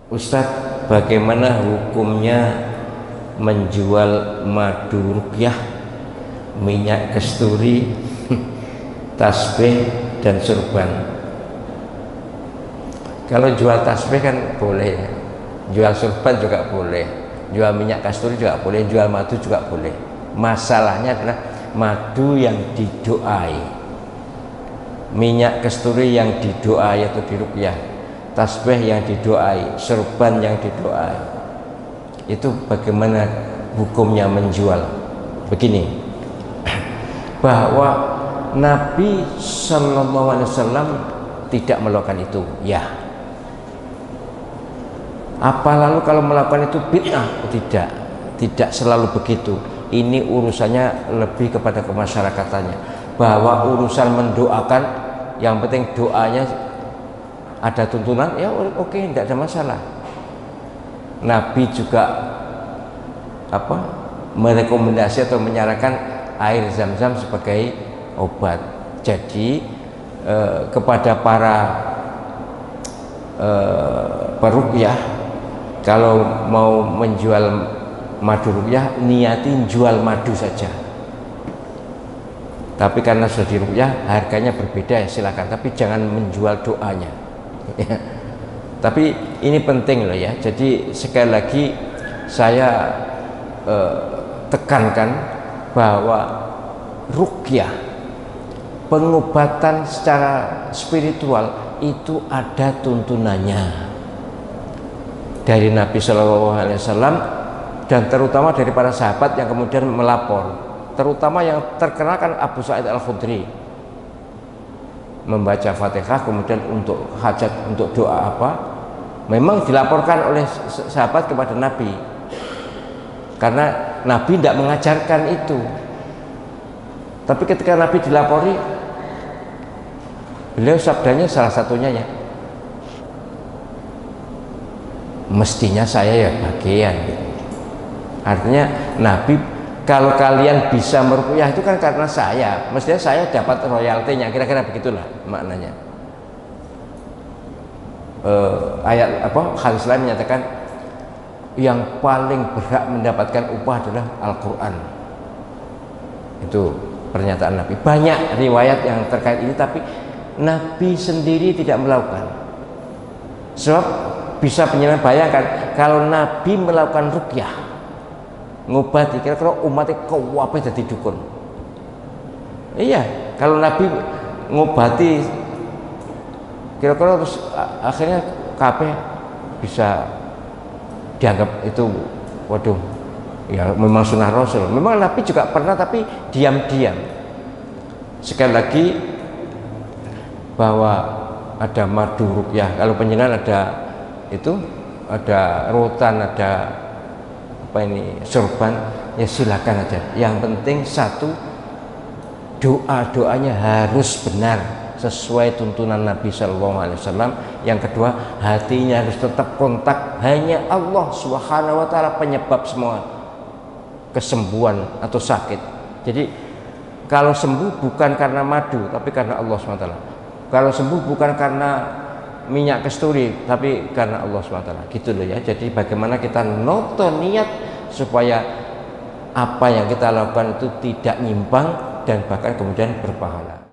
Ustadz, bagaimana hukumnya menjual madu ruqyah, minyak kasturi, tasbih dan surban? Kalau jual tasbih kan boleh, jual surban juga boleh, jual minyak kasturi juga boleh, jual madu juga boleh. Masalahnya adalah madu yang didoai, minyak kasturi yang didoai atau diruqyah, tasbih yang didoai, surban yang didoai, itu bagaimana hukumnya menjual? Begini, bahwa Nabi Shallallahu Alaihi Wasallam tidak melakukan itu, ya. Apa lalu kalau melakukan itu bid'ah? Tidak selalu begitu. Ini urusannya lebih kepada kemasyarakatannya. Bahwa urusan mendoakan, yang penting doanya ada tuntunan, ya oke, tidak ada masalah. Nabi juga merekomendasi atau menyarankan air zam-zam sebagai obat. Jadi kepada para peruqyah, kalau mau menjual madu ruqyah, niatin jual madu saja. Tapi karena sudah diruqyah, harganya berbeda, ya silakan. Tapi jangan menjual doanya. Tapi ini penting loh ya. Jadi sekali lagi saya tekankan bahwa ruqyah, pengobatan secara spiritual itu ada tuntunannya dari Nabi Shallallahu Alaihi Wasallam, dan terutama dari para sahabat yang kemudian melapor, terutama yang terkenal kan Abu Sa'id Al-Khudri, membaca Fatihah kemudian untuk hajat, untuk doa memang dilaporkan oleh sahabat kepada Nabi, karena Nabi tidak mengajarkan itu. Tapi ketika Nabi dilapori, beliau sabdanya salah satunya ya, mestinya saya ya bagian gitu. Artinya Nabi, kalau kalian bisa meruqyah itu kan karena saya, mestinya saya dapat royaltinya, kira-kira begitulah maknanya. Hadis lain menyatakan yang paling berhak mendapatkan upah adalah Al-Quran. Itu pernyataan Nabi. Banyak riwayat yang terkait ini, tapi Nabi sendiri tidak melakukan. Sebab bisa penyelesaian, bayangkan kalau Nabi melakukan ruqyah, ngobati, kira-kira umatnya kabeh jadi dukun. Iya, kalau Nabi ngobati, kira-kira terus akhirnya kabeh bisa dianggap itu, waduh, ya memang sunnah Rasul. Memang Nabi juga pernah, tapi diam-diam. Sekali lagi, bahwa ada madu ruqyah, kalau penjenengan ada itu, ada rotan, ada surban, ya silakan aja. Yang penting satu, doanya harus benar sesuai tuntunan Nabi Shallallahu Alaihi Wasallam. Yang kedua, hatinya harus tetap kontak, hanya Allah Subhanahu Wa Taala penyebab semua kesembuhan atau sakit. Jadi kalau sembuh bukan karena madu, tapi karena Allah Subhanahu Wa Taala. Kalau sembuh bukan karena minyak kasturi, tapi karena Allah SWT. Gitu loh ya. Jadi bagaimana kita noto niat supaya apa yang kita lakukan itu tidak nyimpang dan bahkan kemudian berpahala.